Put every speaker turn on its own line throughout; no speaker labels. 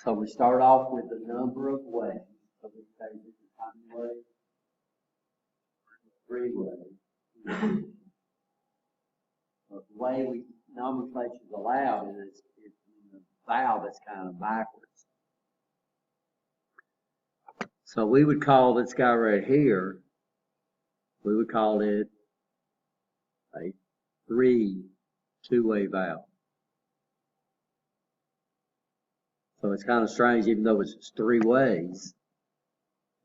So we start off with the number of ways. So we say this is how many ways? 3 ways. But the way we nomenclature is allowed is in the vowel that's kind of backwards. So we would call this guy right here, we would call it a 3 two-way vowel. So it's kind of strange, even though it's 3 ways.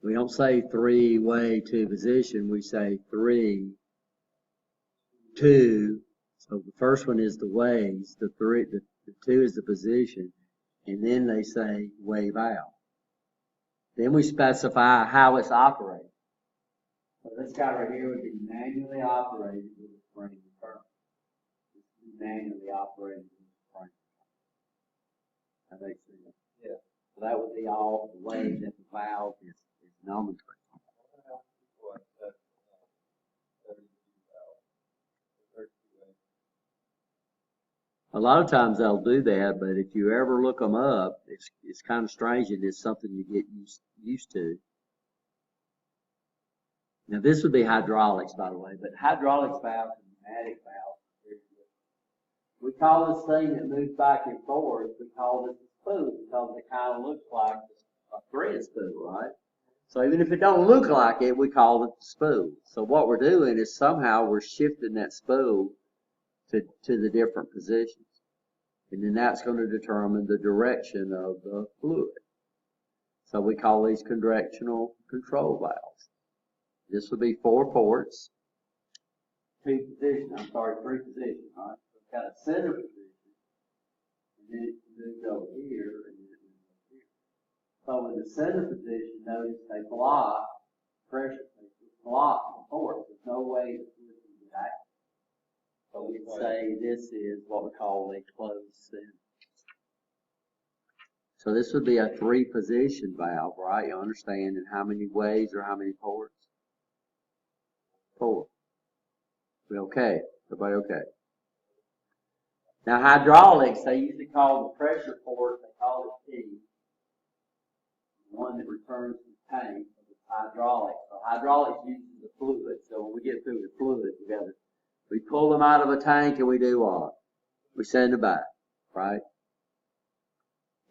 We don't say 3-way to position, we say 3, 2. So the first one is the ways, the 2 is the position, and then they say way vowel. Then we specify how it's operated. So this guy right here would be manually operated with a spring return. This would be manually operated with a spring return. That makes sense? Yeah. So that would be all the way that the valve is nomenclature. A lot of times they'll do that, but if you ever look them up, it's kind of strange and it's something you get used to. Now this would be hydraulics, by the way, but hydraulics valves and pneumatic valves, we call this thing that moves back and forth, we call this a spool because it kind of looks like a thread spool, right? So even if it don't look like it, we call it the spool. So what we're doing is somehow we're shifting that spool to the different positions. And then that's going to determine the direction of the fluid. So we call these directional control valves. This would be 4 ports, 3 positions, right? So it's got a center position, and then it moves over here, and then it moves over here. So in the center position, notice they block pressure, they block the ports. There's no way the fluid can get out. So we say this is what we call a closed center. So this would be a 3-position valve, right? You understand? And how many ways or how many ports? 4. We okay? Everybody okay? Now hydraulics, they usually call the pressure port, they call it P. The one that returns to the tank is hydraulics. So hydraulics uses the fluid. So when we get through the fluid together, we pull them out of a tank and we do what? We send them back, right?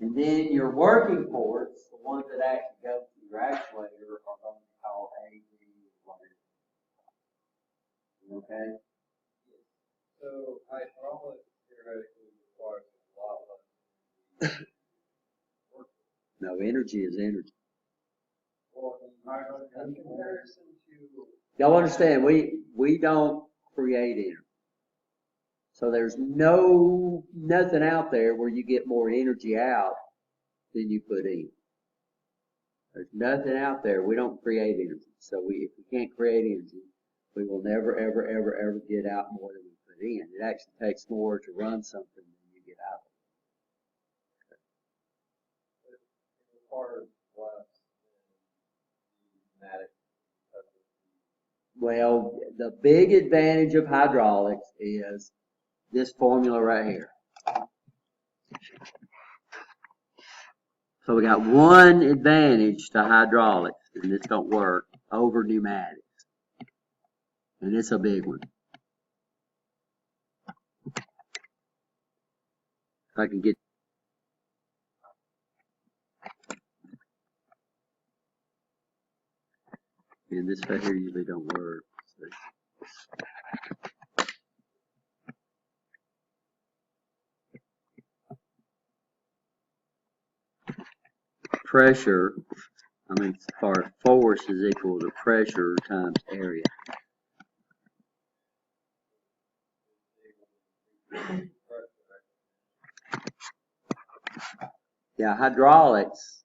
And then your working ports, the ones that actually go to your actuator, are going to be called A, B, whatever. Okay?
So hydraulics theoretically requires a lot less
No, energy is energy.
Well, in comparison to
Y'all understand, we don't create energy. So there's nothing out there where you get more energy out than you put in. There's nothing out there. We don't create energy. So if we can't create energy, we will never, ever, ever, ever get out more than we put in. It actually takes more to run something than you get out of it.
it requires less than the pneumatic.
Well, the big advantage of hydraulics is this formula right here. So we got one advantage to hydraulics, and this don't work, over pneumatics. And it's a big one. If I can get and this right here usually don't work. So. Pressure, force is equal to pressure times area. Yeah, hydraulics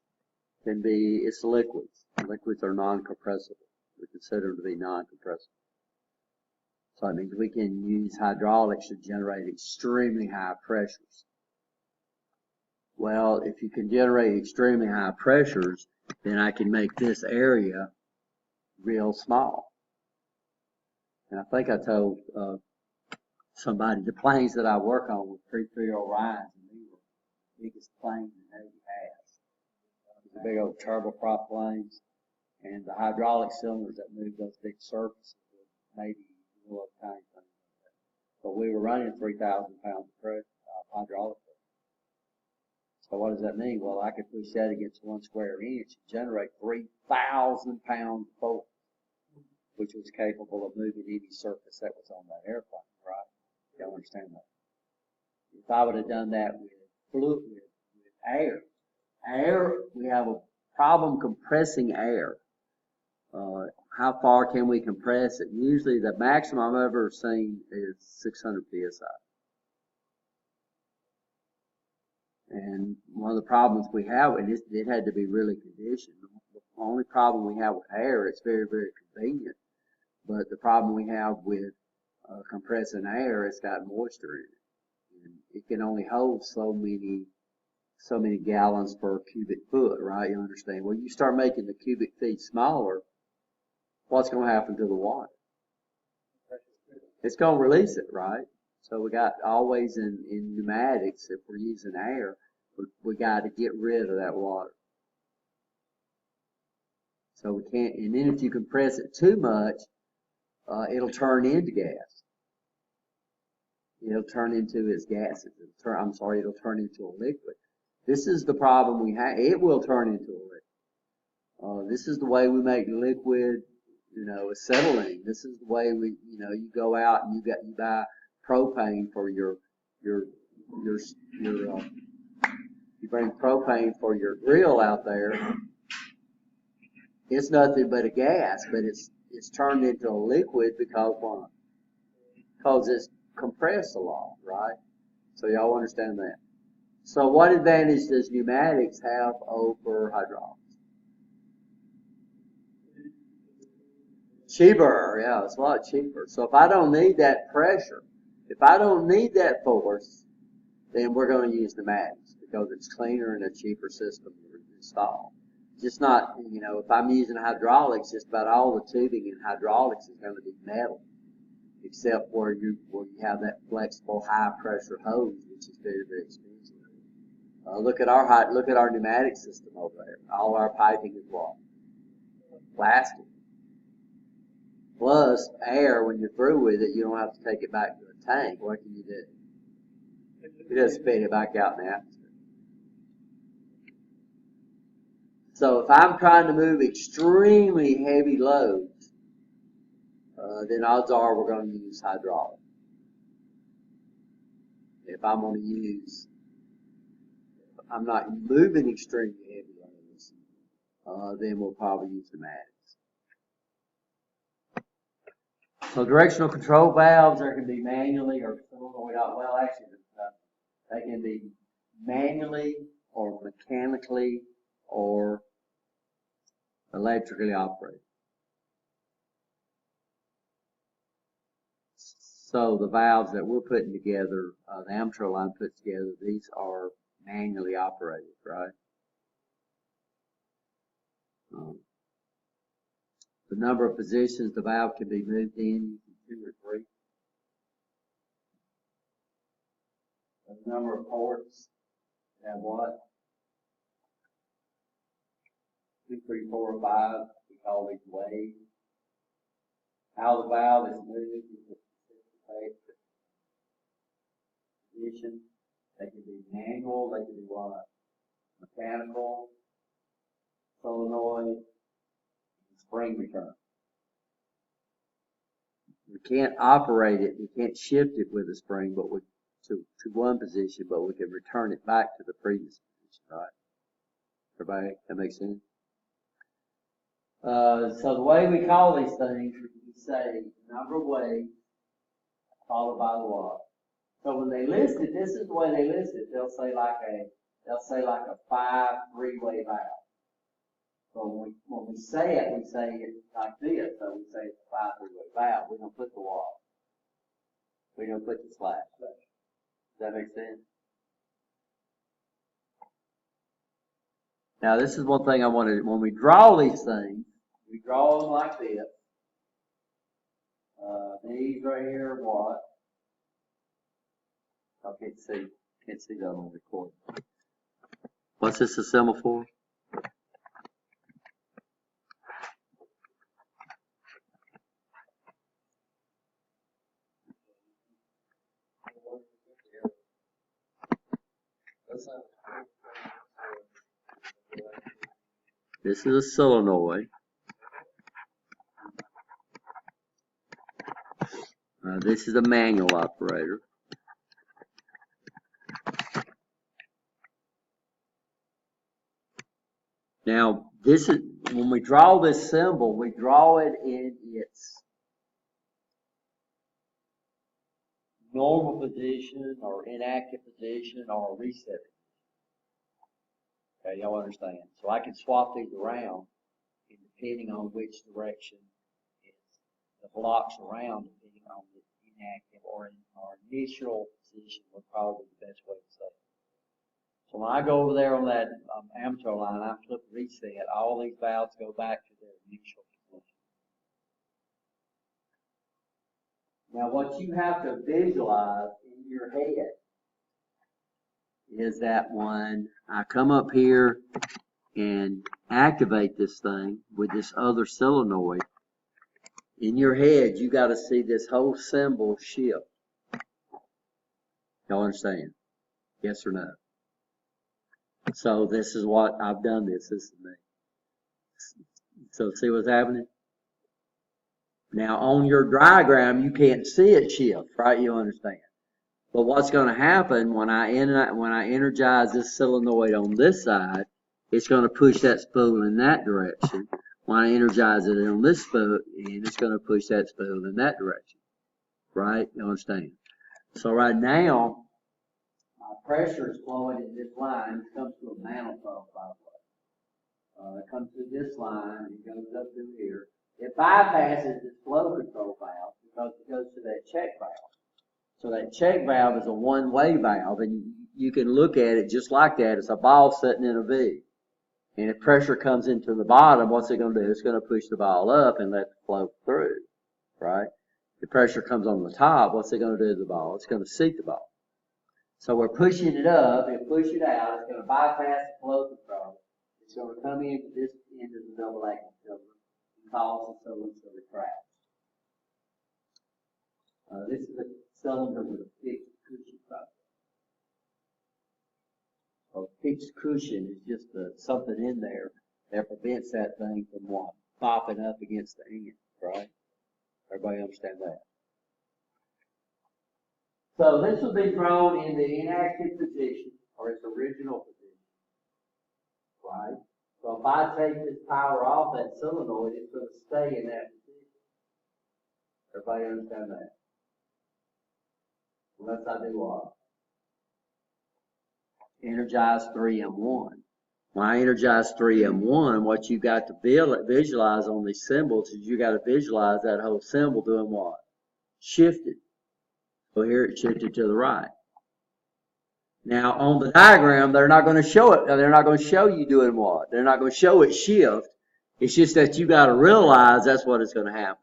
can be, it's liquids. Liquids are non-compressible. We consider them to be non-compressible. So that means we can use hydraulics to generate extremely high pressures. Well, if you can generate extremely high pressures, then I can make this area real small. And I think I told somebody the planes that I work on with 330 Orions, and they were the biggest planes the Navy has. the big old turboprop planes, and the hydraulic cylinders that move those big surfaces with maybe little tiny things like that. But we were running 3,000 pounds of pressure, hydraulic pressure. So what does that mean? Well, I could push that against 1 square inch and generate 3,000 pounds of force, which was capable of moving any surface that was on that airplane, right? Y'all understand that? If I would have done that with fluid, with air, we have a problem compressing air. How far can we compress it? Usually the maximum I've ever seen is 600 psi. And one of the problems we have, and it had to be really conditioned. The only problem we have with air, it's very, very convenient. But the problem we have with compressing air, it's got moisture in it. And it can only hold so many gallons per cubic foot, right? You understand? Well, you start making the cubic feet smaller, what's going to happen to the water? It's going to release it, right? So we got always in pneumatics, if we're using air, we got to get rid of that water. So we can't, and then if you compress it too much, it'll turn into gas. It'll turn into its gases. It'll turn into a liquid. This is the problem we have. It will turn into a liquid. This is the way we make liquid, acetylene. This is the way you go out and you buy propane for you bring propane for your grill out there. It's nothing but a gas, but it's turned into a liquid because why? Because it's compressed a lot, right? So y'all understand that. So what advantage does pneumatics have over hydraulics? Cheaper, yeah, it's a lot cheaper. So if I don't need that pressure, if I don't need that force, then we're going to use pneumatics because it's cleaner and a cheaper system to install. Just not, if I'm using hydraulics, just about all the tubing in hydraulics is going to be metal, except where you have that flexible high pressure hose, which is very, very expensive. Look at our pneumatic system over there. All our piping is what? Plastic. Plus air, when you're through with it, you don't have to take it back to the tank. What can you do? You just spit it back out in the atmosphere. So if I'm trying to move extremely heavy loads, then odds are we're going to use hydraulic. If I'm going to use, I'm not moving extremely heavy loads, then we'll probably use pneumatics. So directional control valves, there can be manually or solenoid. Well, actually, they can be manually or mechanically or electrically operated. So the valves that we're putting together, the Amtro line puts together, these are manually operated, right? The number of positions the valve can be moved in, 2 or 3. The number of ports have what? 2, 3, 4, or 5. We call these waves. How the valve is moved is a specific position. They can be manual, they can be what? Mechanical, solenoid, spring return. We can't operate it, we can't shift it with a spring, but to one position, but we can return it back to the previous position, right? Everybody, that makes sense? So the way we call these things, we say number of waves followed by the what? So when they list it, this is the way they list it. They'll say like a 5 3-way valve. So when we say it like this. So we say it's a 5 3-way valve. We don't put the wall. We don't put the slash. Does that make sense? Now this is one thing I wanted. When we draw these things, we draw them like this. These right here are what? I can't see that on the record. What's this a symbol for? This is a solenoid. This is a manual operator. Now, this is, when we draw this symbol, we draw it in its normal position or inactive position or reset. Okay, y'all understand? So I can swap these around, and depending on which direction the blocks around, depending on the inactive or initial position, would probably be the best way to say it. So when I go over there on that amateur line, I flip reset, all these valves go back to their initial position. Now what you have to visualize in your head is that when I come up here and activate this thing with this other solenoid, in your head you got to see this whole symbol shift. Y'all understand? Yes or no? So this is what I've done. This is me. So see what's happening? Now on your diagram you can't see it shift, right? You understand? But what's going to happen when I energize this solenoid on this side, it's going to push that spool in that direction. When I energize it on this spool, it's going to push that spool in that direction, right? You understand? So right now, my pressure is flowing in this line. It comes to a manifold, by the way. It comes through this line, it goes up through here. It bypasses this flow control valve because it goes to that check valve. So that check valve is a one-way valve, and you can look at it just like that. It's a ball sitting in a V. And if pressure comes into the bottom, what's it going to do? It's going to push the ball up and let the flow through, right? If pressure comes on the top, what's it going to do to the ball? It's going to seat the ball. So we're pushing it up and push it out. It's going to bypass the flow control. It's going to come into this end of the double action cylinder and cause the cylinder to retract. This is a cylinder with a fixed cushion process. So fixed cushion is just something in there that prevents that thing from what? Popping up against the end, right? Everybody understand that? So this will be thrown in the inactive position or its original position, right? So if I take this power off that solenoid, it's going to stay in that position. Everybody understand that? Unless I do what? Energize 3M1. When I energize 3M1, what you got to visualize on these symbols is you got to visualize that whole symbol doing what? Shifted. So here it shifted to the right. Now on the diagram, they're not going to show it. They're not going to show you doing what? They're not going to show it shift. It's just that you got to realize that's what is going to happen.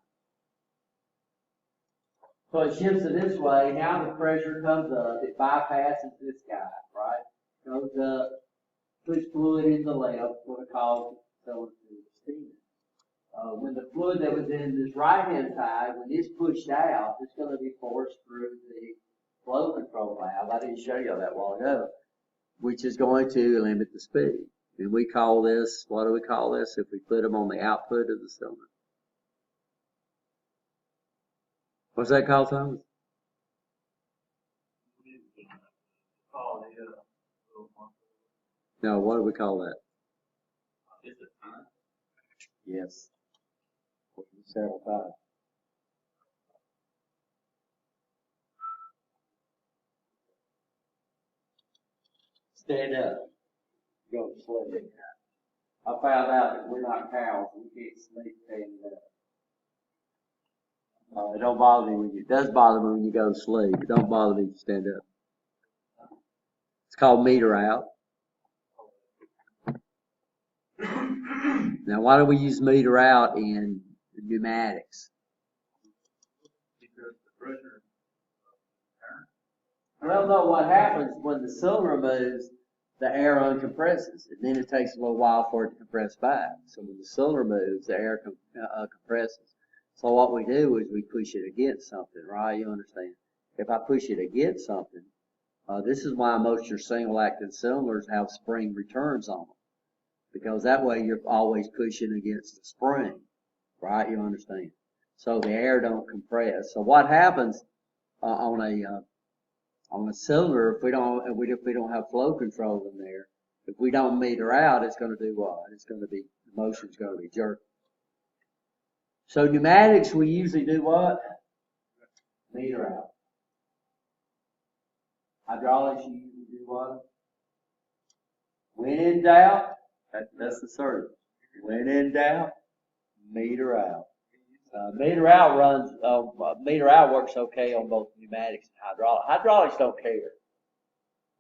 So it shifts it this way. Now the pressure comes up. It bypasses this guy, right? Goes up, push fluid in the left, what it calls cylinder steam. When the fluid that was in this right-hand side, when it's pushed out, it's going to be forced through the flow control valve. I didn't show you that a while ago, which is going to limit the speed. And we call this, what do we call this if we put them on the output of the cylinder? What's that called, Thomas? No, what do we call that? Yes. Several times. Stand up. Go to sleep. I found out that we're not cows. We can't sleep standing up. It don't bother me when you, it does bother me when you go to sleep. It don't bother me when you stand up. It's called meter out. Now, why do we use meter out in pneumatics?
Because the pressure.
Well, no, what happens when the cylinder moves, the air uncompresses, and then it takes a little while for it to compress back. So when the cylinder moves, the air compresses. So what we do is we push it against something, right? You understand? If I push it against something, this is why most of your single acting cylinders have spring returns on them. because that way you're always pushing against the spring, right? You understand? So the air don't compress. So what happens on a cylinder, if we don't have flow control in there, if we don't meter out, it's going to do what? It's going to be, the motion's going to be jerky. So pneumatics, we usually do what? Meter out. Hydraulics, you usually do what? When in doubt, that's the surge. When in doubt, meter out. Meter out works okay on both pneumatics and hydraulics. Hydraulics don't care,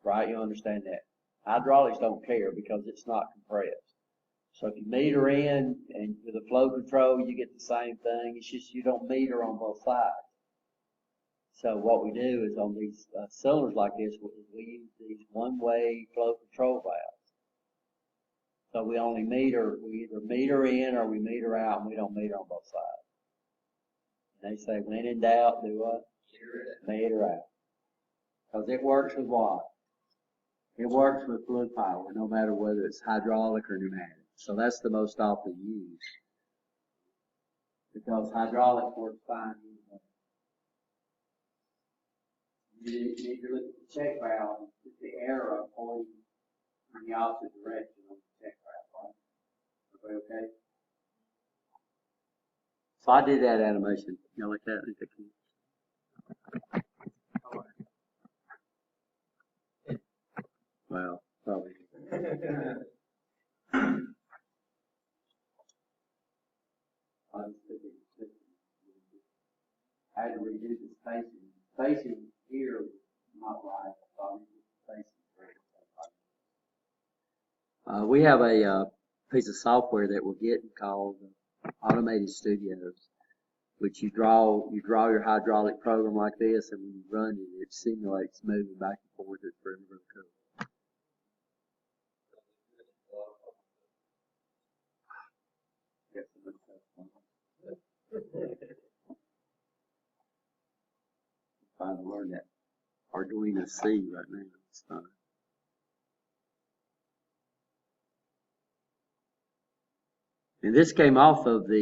right? You understand that. Hydraulics don't care because it's not compressed. So if you meter in and with the flow control, you get the same thing. It's just you don't meter on both sides. So what we do is on these cylinders like this, we use these one-way flow control valves. So we either meter in or we meter out, and we don't meter on both sides. And they say, when in doubt, do what? Meter out. Because it works with what? It works with fluid power, no matter whether it's hydraulic or pneumatic. So that's the most often used. Because hydraulic works fine. You need to look at the check valve and put the arrow pointing in the opposite direction on the check valve, right? Everybody okay? So I did that animation. You know, like that. Well, probably. I had to redo the spacing. Spacing here was not right. So we have a piece of software that we're getting called Automated Studios, which you draw your hydraulic program like this, and when you run it, it simulates moving back and forth. It's really, really cool. Trying to learn that Arduino C right now. It's fun. And this came off of by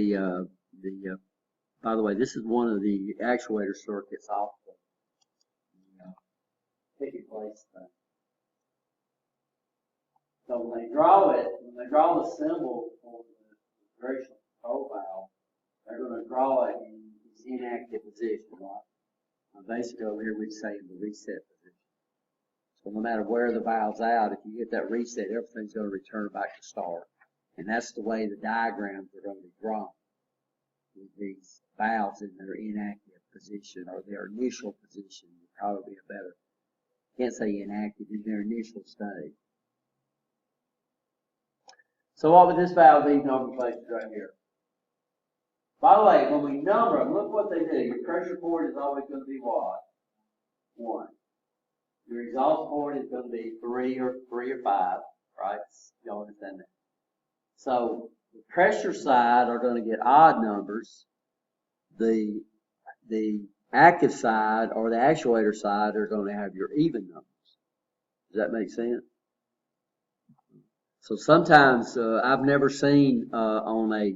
the way, this is one of the actuator circuits off the picket place thing. So when they draw the symbol for the directional control valve, they're going to draw it in its inactive position, right? Basically over here we'd say in the reset position. So no matter where the valve's out, if you get that reset, everything's going to return back to start. And that's the way the diagrams are going to be drawn, with these valves in their inactive position or their initial position would probably be a better, can't say inactive, in their initial state. So what would this valve be nomenclature right here? By the way, when we number them, look what they do. Your pressure port is always going to be what? 1. Your exhaust port is going to be 3 or 5, right? You understand that? So the pressure side are going to get odd numbers. The active side or the actuator side are going to have your even numbers. Does that make sense? So sometimes I've never seen on a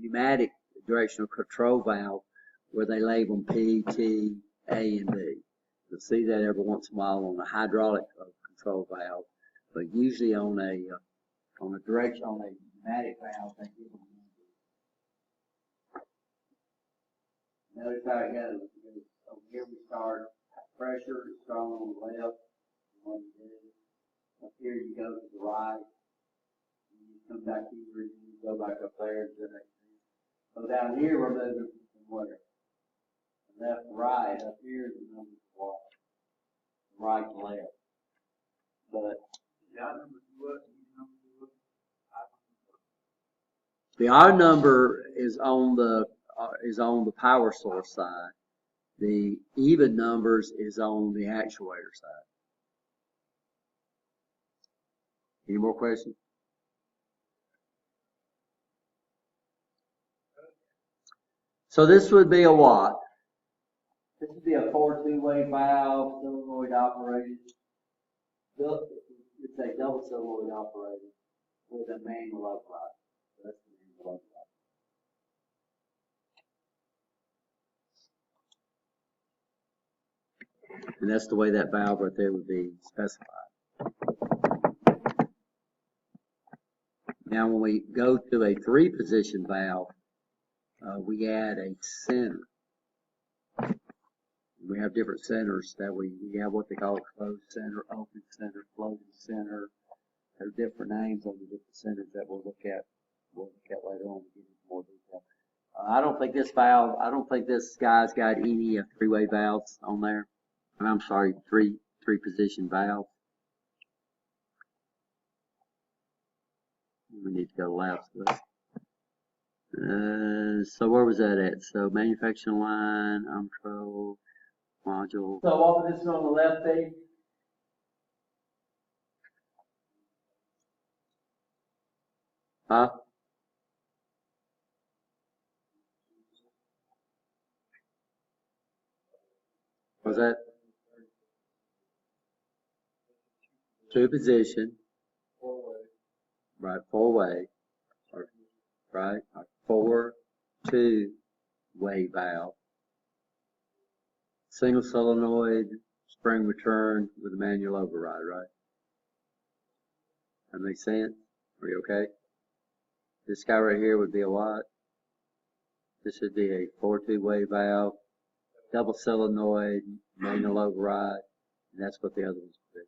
pneumatic directional control valve where they label them P, T, A, and B. You'll see that every once in a while on a hydraulic control valve, but usually on a pneumatic valve they give them numbers. Notice how it goes. Over here we start pressure is strong on the left. Up here you go to the right. You come back here and you go back up there to the next. So down here we're moving from where? Left to right. Up here is the numbers of water. Right to left. But the odd number is on the power source side. The even numbers is on the actuator side. Any more questions? So this would be a what? This would be a 4-2-way valve, solenoid operated. You'd say double solenoid operated. with a manual override. So that's the manual override. And that's the way that valve right there would be specified. Now, when we go to a 3-position valve, we add a center. We have different centers that we have what they call a closed center, open center, floating center. There are different names on the different centers that we'll look at later on to get into more detail. I don't think this guy's got any 3-way valves on there. I'm sorry, 3-position valve. We need to go left. So where was that at? So manufacturing line, control, module. So what was this on the left page? Huh? Was that 2-position?
4-way.
Right, 4-way. Right, 2-way valve. Single solenoid, spring return with a manual override, right? That makes sense? Are you okay? This guy right here would be a what? This would be a 4-2-way valve, double solenoid, manual override, and that's what the other ones would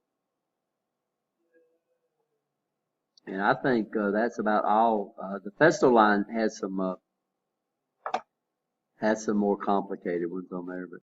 be. And I think that's about all. The Festo line has some more complicated ones on there, but